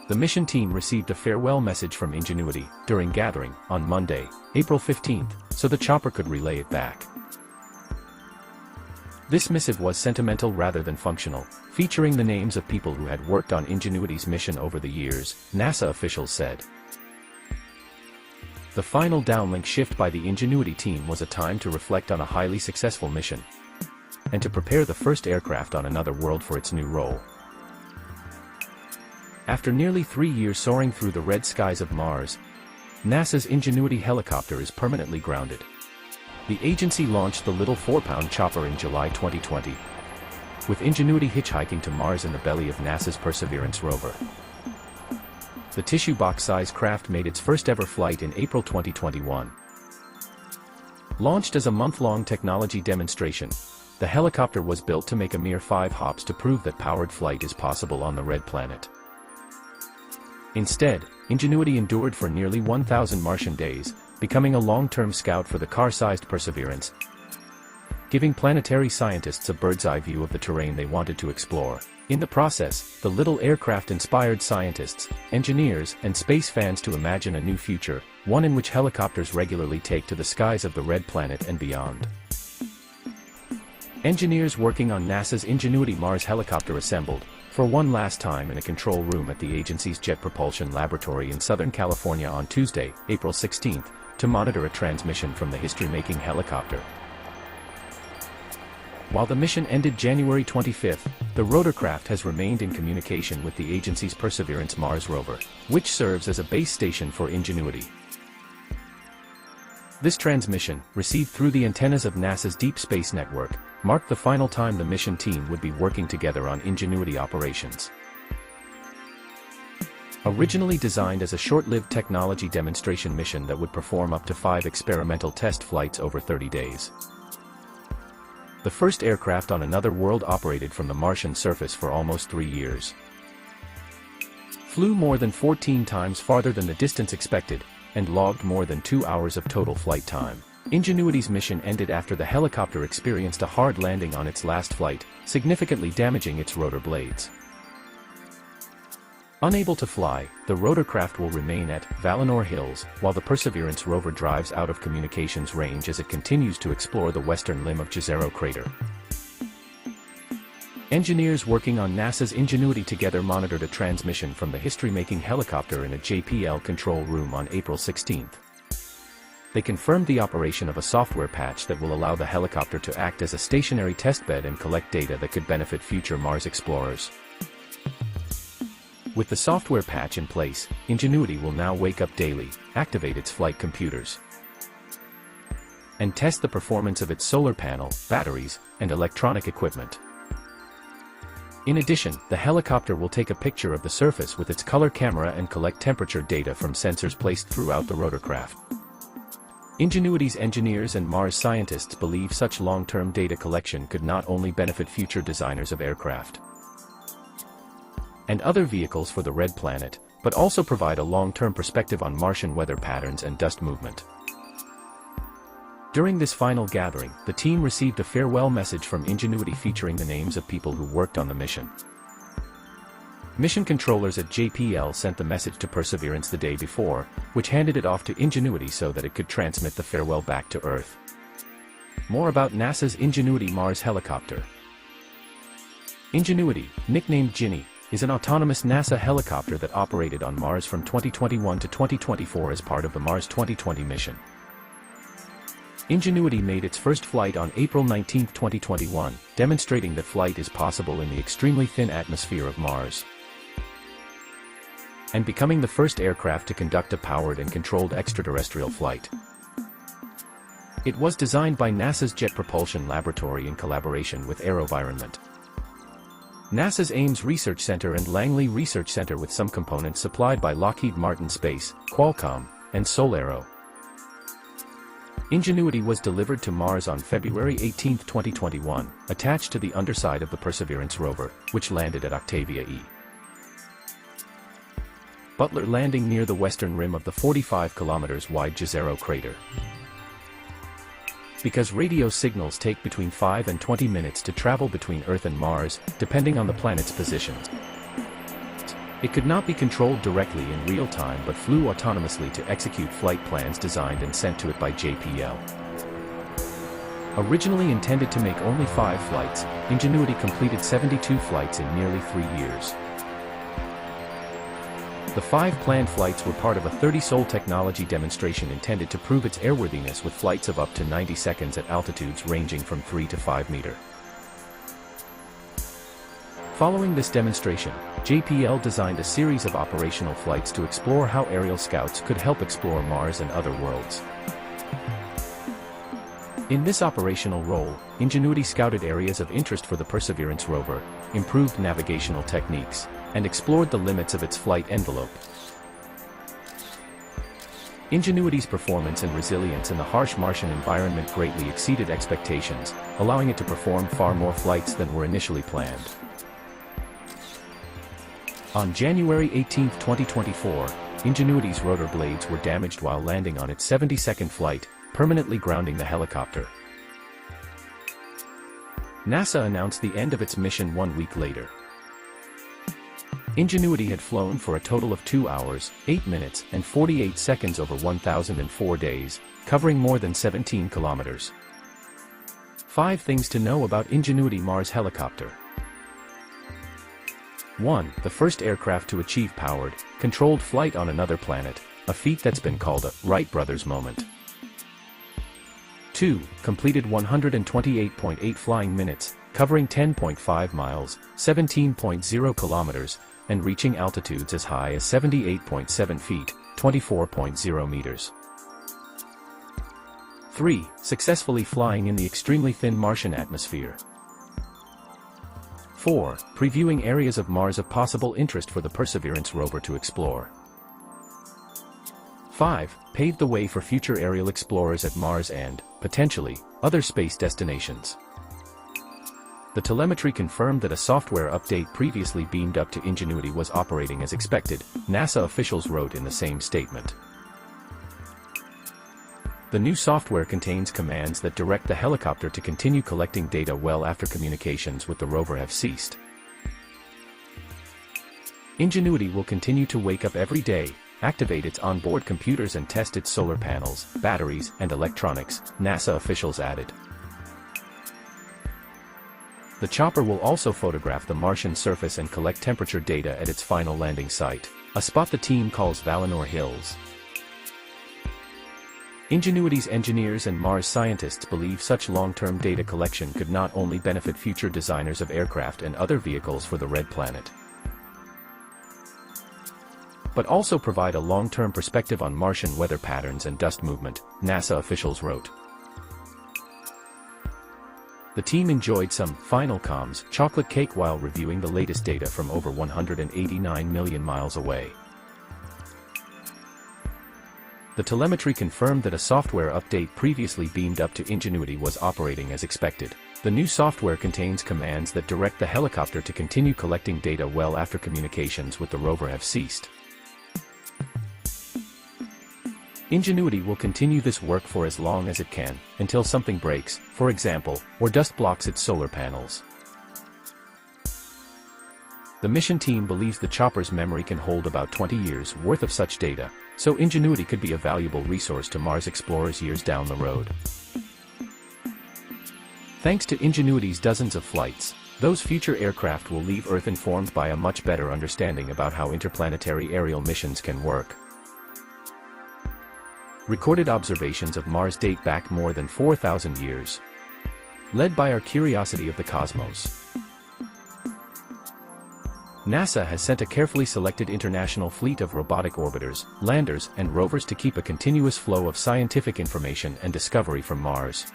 the mission team received a farewell message from Ingenuity during gathering on Monday, April 15, so the chopper could relay it back. This missive was sentimental rather than functional, featuring the names of people who had worked on Ingenuity's mission over the years, NASA officials said. The final downlink shift by the Ingenuity team was a time to reflect on a highly successful mission, and to prepare the first aircraft on another world for its new role. After nearly 3 years soaring through the red skies of Mars, NASA's Ingenuity helicopter is permanently grounded. The agency launched the little 4-pound chopper in July 2020, with Ingenuity hitchhiking to Mars in the belly of NASA's Perseverance rover. The tissue box-sized craft made its first-ever flight in April 2021. Launched as a month-long technology demonstration, the helicopter was built to make a mere 5 hops to prove that powered flight is possible on the red planet. Instead, Ingenuity endured for nearly 1,000 Martian days, becoming a long-term scout for the car-sized Perseverance, giving planetary scientists a bird's-eye view of the terrain they wanted to explore. In the process, the little aircraft inspired scientists, engineers, and space fans to imagine a new future, one in which helicopters regularly take to the skies of the red planet and beyond. Engineers working on NASA's Ingenuity Mars helicopter assembled, for one last time in a control room at the agency's Jet Propulsion Laboratory in Southern California on Tuesday, April 16, to monitor a transmission from the history-making helicopter. While the mission ended January 25, the rotorcraft has remained in communication with the agency's Perseverance Mars rover, which serves as a base station for Ingenuity. This transmission, received through the antennas of NASA's Deep Space Network, marked the final time the mission team would be working together on Ingenuity operations. Originally designed as a short-lived technology demonstration mission that would perform up to 5 experimental test flights over 30 days. The first aircraft on another world operated from the Martian surface for almost 3 years. Flew more than 14 times farther than the distance expected, and logged more than 2 hours of total flight time. Ingenuity's mission ended after the helicopter experienced a hard landing on its last flight, significantly damaging its rotor blades. Unable to fly, the rotorcraft will remain at Valinor Hills, while the Perseverance rover drives out of communications range as it continues to explore the western limb of Jezero crater. Engineers working on NASA's Ingenuity together monitored a transmission from the history-making helicopter in a JPL control room on April 16. They confirmed the operation of a software patch that will allow the helicopter to act as a stationary testbed and collect data that could benefit future Mars explorers. With the software patch in place, Ingenuity will now wake up daily, activate its flight computers, and test the performance of its solar panel, batteries, and electronic equipment. In addition, the helicopter will take a picture of the surface with its color camera and collect temperature data from sensors placed throughout the rotorcraft. Ingenuity's engineers and Mars scientists believe such long-term data collection could not only benefit future designers of aircraft and other vehicles for the red planet, but also provide a long-term perspective on Martian weather patterns and dust movement. During this final gathering, the team received a farewell message from Ingenuity featuring the names of people who worked on the mission. Mission controllers at JPL sent the message to Perseverance the day before, which handed it off to Ingenuity so that it could transmit the farewell back to Earth. More about NASA's Ingenuity Mars helicopter. Ingenuity, nicknamed Ginny, is an autonomous NASA helicopter that operated on Mars from 2021 to 2024 as part of the Mars 2020 mission. Ingenuity made its first flight on April 19, 2021, demonstrating that flight is possible in the extremely thin atmosphere of Mars, and becoming the first aircraft to conduct a powered and controlled extraterrestrial flight. It was designed by NASA's Jet Propulsion Laboratory in collaboration with AeroVironment, NASA's Ames Research Center and Langley Research Center, with some components supplied by Lockheed Martin Space, Qualcomm, and SolAero. Ingenuity was delivered to Mars on February 18, 2021, attached to the underside of the Perseverance rover, which landed at Octavia E. Butler landing near the western rim of the 45 kilometers wide Jezero crater. Because radio signals take between 5 and 20 minutes to travel between Earth and Mars, depending on the planet's position. It could not be controlled directly in real time but flew autonomously to execute flight plans designed and sent to it by JPL. Originally intended to make only 5 flights, Ingenuity completed 72 flights in nearly 3 years. The 5 planned flights were part of a 30-sol technology demonstration intended to prove its airworthiness with flights of up to 90 seconds at altitudes ranging from 3 to 5 meters. Following this demonstration, JPL designed a series of operational flights to explore how aerial scouts could help explore Mars and other worlds. In this operational role, Ingenuity scouted areas of interest for the Perseverance rover, improved navigational techniques, and explored the limits of its flight envelope. Ingenuity's performance and resilience in the harsh Martian environment greatly exceeded expectations, allowing it to perform far more flights than were initially planned. On January 18, 2024, Ingenuity's rotor blades were damaged while landing on its 72nd flight, permanently grounding the helicopter. NASA announced the end of its mission 1 week later. Ingenuity had flown for a total of 2 hours, 8 minutes, and 48 seconds over 1,004 days, covering more than 17 kilometers. 5 things to know about Ingenuity Mars helicopter. 1. The first aircraft to achieve powered, controlled flight on another planet, a feat that's been called a Wright brothers moment. 2. Completed 128.8 flying minutes, covering 10.5 miles, 17.0 kilometers, and reaching altitudes as high as 78.7 feet, 24.0 meters. 3. Successfully flying in the extremely thin Martian atmosphere. 4. Previewing areas of Mars of possible interest for the Perseverance rover to explore. 5. Paved the way for future aerial explorers at Mars and, potentially, other space destinations. The telemetry confirmed that a software update previously beamed up to Ingenuity was operating as expected, NASA officials wrote in the same statement. The new software contains commands that direct the helicopter to continue collecting data well after communications with the rover have ceased. Ingenuity will continue to wake up every day, activate its onboard computers and test its solar panels, batteries, and electronics, NASA officials added. The chopper will also photograph the Martian surface and collect temperature data at its final landing site, a spot the team calls Valinor Hills. Ingenuity's engineers and Mars scientists believe such long-term data collection could not only benefit future designers of aircraft and other vehicles for the Red Planet, but also provide a long-term perspective on Martian weather patterns and dust movement, NASA officials wrote. The team enjoyed some final comms chocolate cake while reviewing the latest data from over 189 million miles away. The telemetry confirmed that a software update previously beamed up to Ingenuity was operating as expected. The new software contains commands that direct the helicopter to continue collecting data well after communications with the rover have ceased. Ingenuity will continue this work for as long as it can, until something breaks, for example, or dust blocks its solar panels. The mission team believes the chopper's memory can hold about 20 years worth of such data, so Ingenuity could be a valuable resource to Mars explorers years down the road. Thanks to Ingenuity's dozens of flights, those future aircraft will leave Earth informed by a much better understanding about how interplanetary aerial missions can work. Recorded observations of Mars date back more than 4,000 years. Led by our curiosity of the cosmos, NASA has sent a carefully selected international fleet of robotic orbiters, landers, and rovers to keep a continuous flow of scientific information and discovery from Mars.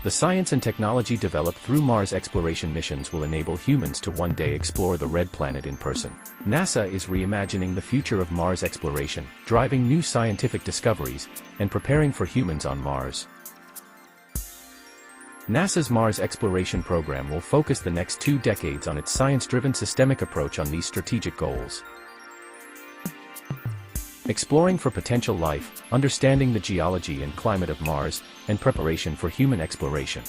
The science and technology developed through Mars exploration missions will enable humans to one day explore the Red Planet in person. NASA is reimagining the future of Mars exploration, driving new scientific discoveries, and preparing for humans on Mars. NASA's Mars exploration program will focus the next 2 decades on its science-driven systemic approach on these strategic goals. Exploring for potential life, understanding the geology and climate of Mars, and preparation for human exploration.